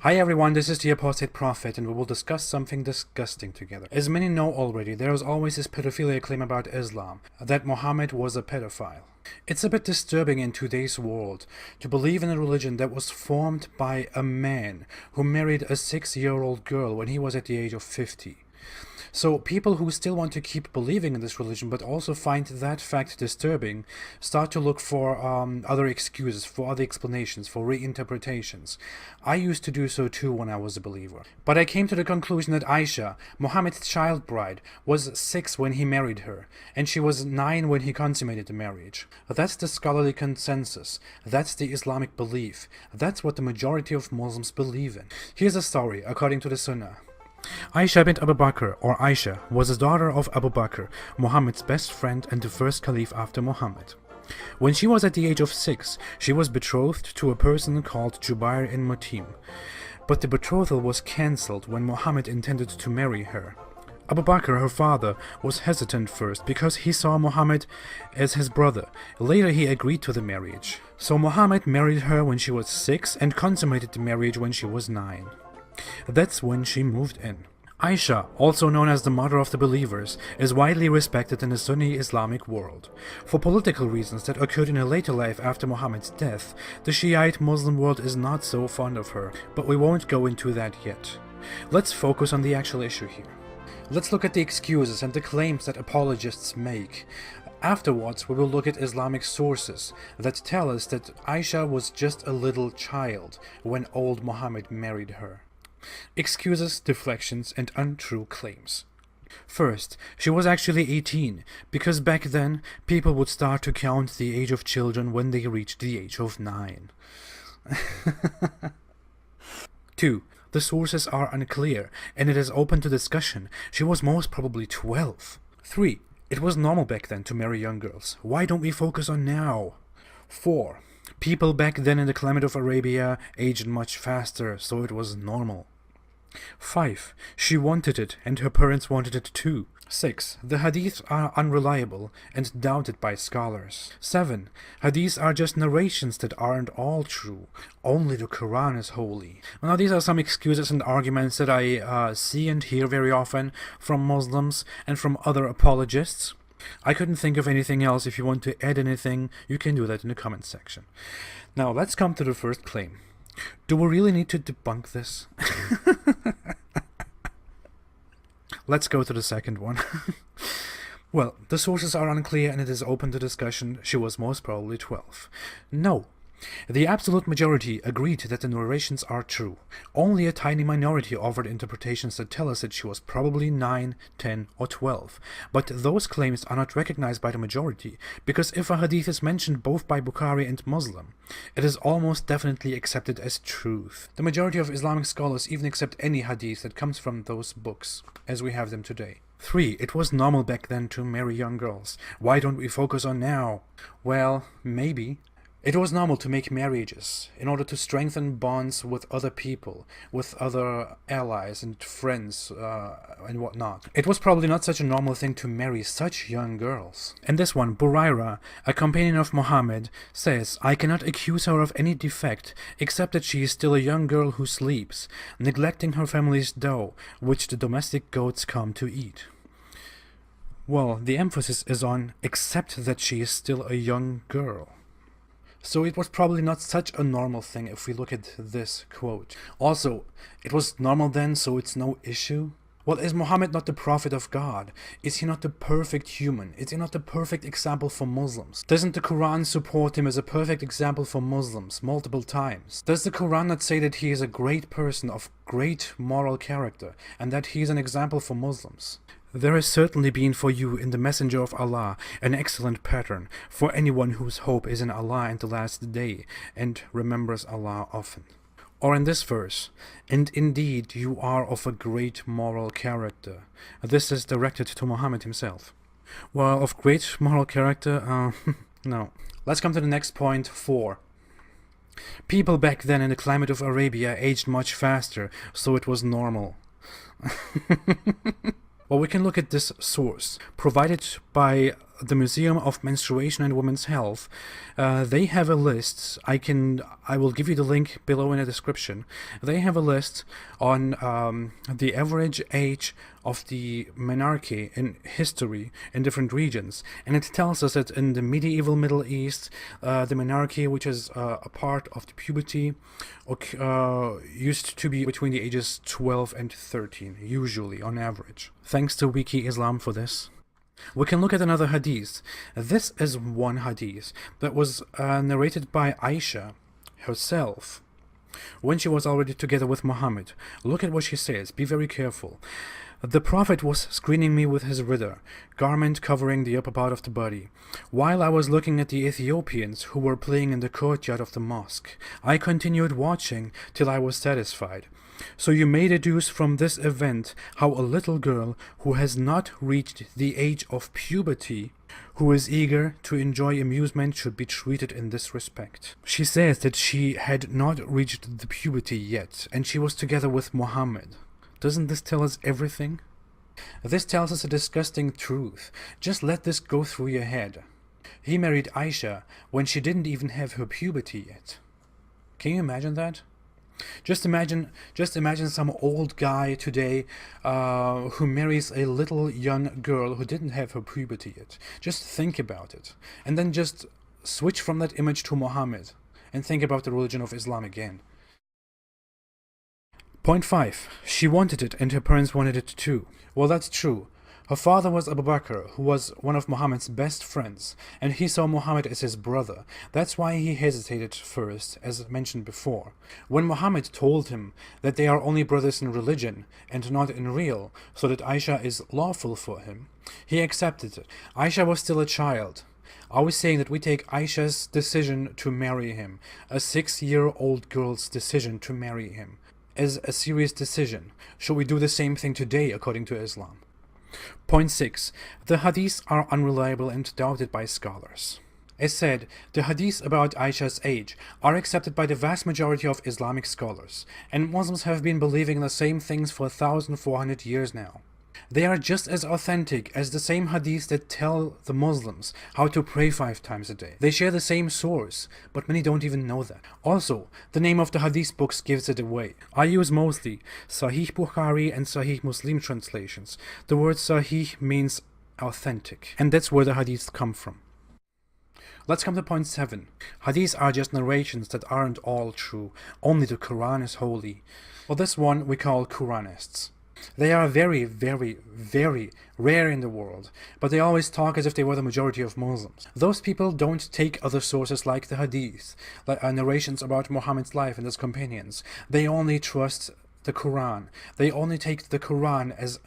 Hi everyone, this is the Apostate Prophet and we will discuss something disgusting together. As many know already, there is always this pedophilia claim about Islam, that Muhammad was a pedophile. It's a bit disturbing in today's world to believe in a religion that was formed by a man who married a 6-year-old girl when he was at the age of 50. So people who still want to keep believing in this religion but also find that fact disturbing start to look for other excuses, for other explanations, for reinterpretations. I used to do so too when I was a believer. But I came to the conclusion that Aisha, Muhammad's child bride, was 6 when he married her, and she was 9 when he consummated the marriage. That's the scholarly consensus. That's the Islamic belief. That's what the majority of Muslims believe in. Here's a story according to the Sunnah. Aisha bint Abu Bakr, or Aisha, was the daughter of Abu Bakr, Muhammad's best friend and the first caliph after Muhammad. When she was at the age of 6, she was betrothed to a person called Jubair in Mutim. But the betrothal was cancelled when Muhammad intended to marry her. Abu Bakr, her father, was hesitant first because he saw Muhammad as his brother. Later he agreed to the marriage. So Muhammad married her when she was 6 and consummated the marriage when she was 9. That's when she moved in. Aisha, also known as the mother of the believers, is widely respected in the Sunni Islamic world. For political reasons that occurred in her later life after Muhammad's death, the Shiite Muslim world is not so fond of her, but we won't go into that yet. Let's focus on the actual issue here. Let's look at the excuses and the claims that apologists make. Afterwards, we will look at Islamic sources that tell us that Aisha was just a little child when old Muhammad married her. Excuses, deflections, and untrue claims. First, she was actually 18, because back then, people would start to count the age of children when they reached the age of 9. 2. The sources are unclear, and it is open to discussion. She was most probably 12. 3. It was normal back then to marry young girls. Why don't we focus on now? 4. People back then in the climate of Arabia aged much faster, so it was normal. 5. She wanted it, and her parents wanted it too. 6. The hadiths are unreliable and doubted by scholars. 7. Hadiths are just narrations that aren't all true. Only the Quran is holy. Now these are some excuses and arguments that I see and hear very often from Muslims and from other apologists. I couldn't think of anything else. If you want to add anything, you can do that in the comment section. Now let's come to the first claim. Do we really need to debunk this? Let's go to the second one. Well, the sources are unclear and it is open to discussion. She was most probably 12. No. The absolute majority agreed that the narrations are true. Only a tiny minority offered interpretations that tell us that she was probably 9, 10, or 12. But those claims are not recognized by the majority, because if a hadith is mentioned both by Bukhari and Muslim, it is almost definitely accepted as truth. The majority of Islamic scholars even accept any hadith that comes from those books, as we have them today. 3. It was normal back then to marry young girls. Why don't we focus on now? Well, maybe. It was normal to make marriages in order to strengthen bonds with other people, with other allies and friends and whatnot. It was probably not such a normal thing to marry such young girls. And this one, Buraira, a companion of Muhammad, says, I cannot accuse her of any defect except that she is still a young girl who sleeps, neglecting her family's dough, which the domestic goats come to eat. Well, the emphasis is on except that she is still a young girl. So it was probably not such a normal thing if we look at this quote. Also, it was normal then, so it's no issue. Well, is Muhammad not the prophet of God? Is he not the perfect human? Is he not the perfect example for Muslims? Doesn't the Quran support him as a perfect example for Muslims multiple times? Does the Quran not say that he is a great person of great moral character and that he is an example for Muslims? There has certainly been for you in the Messenger of Allah an excellent pattern for anyone whose hope is in Allah and the last day and remembers Allah often. Or in this verse, and indeed you are of a great moral character. This is directed to Muhammad himself. Well, of great moral character, no. Let's come to the next point, 4. People back then in the climate of Arabia aged much faster, so it was normal. Well, we can look at this source, provided by the Museum of Menstruation and Women's Health, they have a list. I will give you the link below in the description. They have a list on the average age of the menarche in history in different regions, and it tells us that in the medieval Middle East, the menarche, which is a part of the puberty, used to be between the ages 12 and 13, usually on average. Thanks to WikiIslam for this. We can look at another hadith. This is one hadith that was narrated by Aisha herself when she was already together with Muhammad. Look at what she says. Be very careful. The Prophet was screening me with his ridda, garment covering the upper part of the body, while I was looking at the Ethiopians who were playing in the courtyard of the mosque. I continued watching till I was satisfied. So you may deduce from this event how a little girl who has not reached the age of puberty, who is eager to enjoy amusement, should be treated in this respect. She says that she had not reached the puberty yet, and she was together with Muhammad. Doesn't this tell us everything? This tells us a disgusting truth. Just let this go through your head. He married Aisha when she didn't even have her puberty yet. Can you imagine that? Just imagine some old guy today who marries a little young girl who didn't have her puberty yet. Just think about it. And then just switch from that image to Muhammad and think about the religion of Islam again. Point 5. She wanted it and her parents wanted it too. Well, that's true. Her father was Abu Bakr, who was one of Muhammad's best friends, and he saw Muhammad as his brother. That's why he hesitated first, as mentioned before. When Muhammad told him that they are only brothers in religion and not in real, so that Aisha is lawful for him, he accepted it. Aisha was still a child. Are we saying that we take Aisha's decision to marry him, a 6-year-old girl's decision to marry him, as a serious decision? Should we do the same thing today according to Islam? Point 6. The hadiths are unreliable and doubted by scholars. As said, the hadiths about Aisha's age are accepted by the vast majority of Islamic scholars, and Muslims have been believing the same things for 1,400 years now. They are just as authentic as the same hadiths that tell the Muslims how to pray 5 times a day. They share the same source, but many don't even know that. Also, the name of the hadith books gives it away. I use mostly Sahih Bukhari and Sahih Muslim translations. The word Sahih means authentic, and that's where the hadiths come from. Let's come to point 7. Hadiths are just narrations that aren't all true. Only the Quran is holy. Well, this one we call Quranists. They are very, very, very rare in the world, but they always talk as if they were the majority of Muslims. Those people don't take other sources like the hadith, like narrations about Muhammad's life and his companions. They only trust the Quran. They only take the Quran as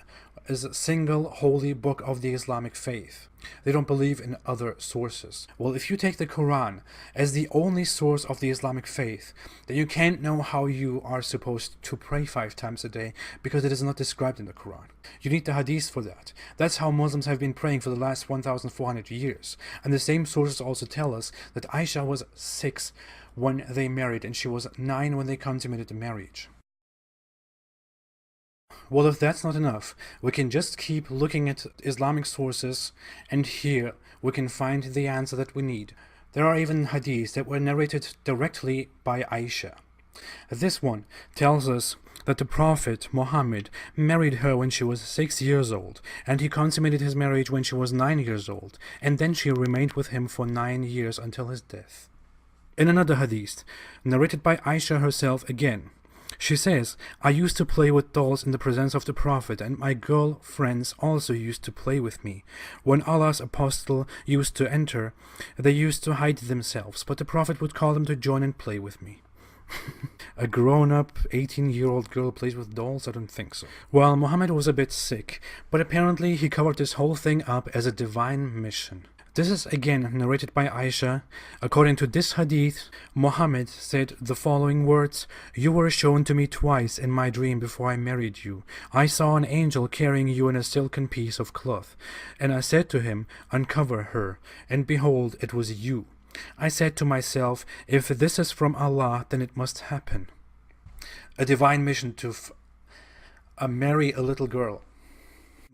a single holy book of the Islamic faith. They don't believe in other sources. Well, if you take the Quran as the only source of the Islamic faith, then you can't know how you are supposed to pray 5 times a day, because it is not described in the Quran. You need the hadith for that. That's how Muslims have been praying for the last 1,400 years. And the same sources also tell us that Aisha was 6 when they married, and she was 9 when they consummated the marriage. Well, if that's not enough, we can just keep looking at Islamic sources, and here we can find the answer that we need. There are even hadiths that were narrated directly by Aisha. This one tells us that the Prophet Muhammad married her when she was 6 years old, and he consummated his marriage when she was 9 years old, and then she remained with him for 9 years until his death. In another hadith, narrated by Aisha herself again, she says, I used to play with dolls in the presence of the Prophet, and my girl friends also used to play with me. When Allah's apostle used to enter, they used to hide themselves, but the Prophet would call them to join and play with me. A grown-up 18-year-old girl plays with dolls? I don't think so. Well, Muhammad was a bit sick, but apparently he covered this whole thing up as a divine mission. This is again narrated by Aisha. According to this hadith, Muhammad said the following words: You were shown to me twice in my dream before I married you. I saw an angel carrying you in a silken piece of cloth, and I said to him, Uncover her, and behold, it was you. I said to myself, if this is from Allah, then it must happen. A divine mission to marry a little girl.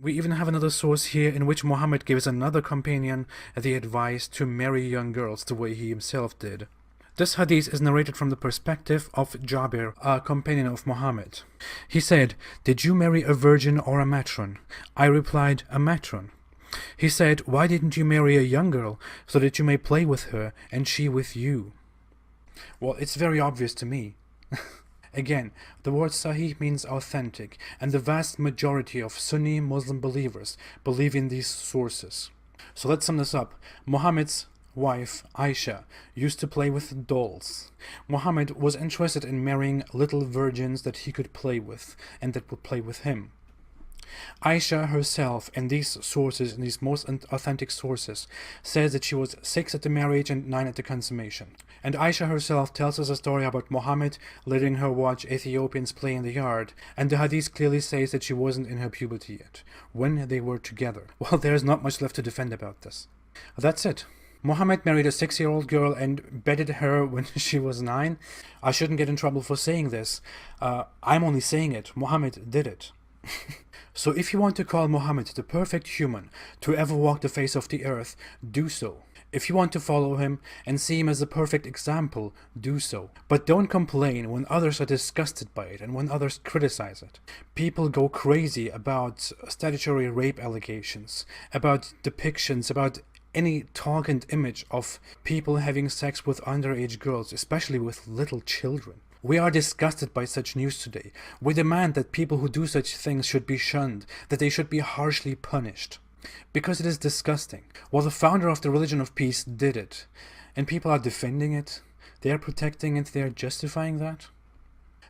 We even have another source here in which Muhammad gives another companion the advice to marry young girls the way he himself did. This hadith is narrated from the perspective of Jabir, a companion of Muhammad. He said, "Did you marry a virgin or a matron?" I replied, "A matron." He said, "Why didn't you marry a young girl so that you may play with her and she with you?" Well, it's very obvious to me. Again, the word Sahih means authentic, and the vast majority of Sunni Muslim believers believe in these sources. So let's sum this up. Muhammad's wife, Aisha, used to play with dolls. Muhammad was interested in marrying little virgins that he could play with, and that would play with him. Aisha herself, in these sources, in these most authentic sources, says that she was 6 at the marriage and 9 at the consummation. And Aisha herself tells us a story about Muhammad letting her watch Ethiopians play in the yard, and the hadith clearly says that she wasn't in her puberty yet, when they were together. Well, there's not much left to defend about this. That's it. Muhammad married a 6-year-old girl and bedded her when she was 9. I shouldn't get in trouble for saying this. I'm only saying it. Muhammad did it. So if you want to call Muhammad the perfect human to ever walk the face of the earth, do so. If you want to follow him and see him as a perfect example, do so. But don't complain when others are disgusted by it and when others criticize it. People go crazy about statutory rape allegations, about depictions, about any talk and image of people having sex with underage girls, especially with little children. We are disgusted by such news today. We demand that people who do such things should be shunned, that they should be harshly punished. Because it is disgusting. Well, the founder of the religion of peace did it, and people are defending it, they are protecting it, they are justifying that.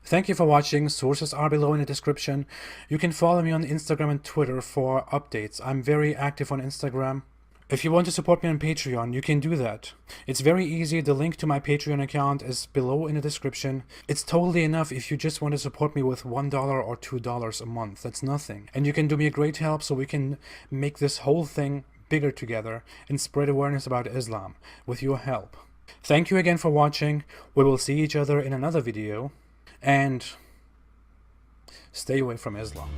Thank you for watching. Sources are below in the description. You can follow me on Instagram and Twitter for updates. I'm very active on Instagram. If you want to support me on Patreon, you can do that. It's very easy. The link to my Patreon account is below in the description. It's totally enough if you just want to support me with $1 or $2 a month. That's nothing. And you can do me a great help so we can make this whole thing bigger together and spread awareness about Islam with your help. Thank you again for watching. We will see each other in another video. And stay away from Islam.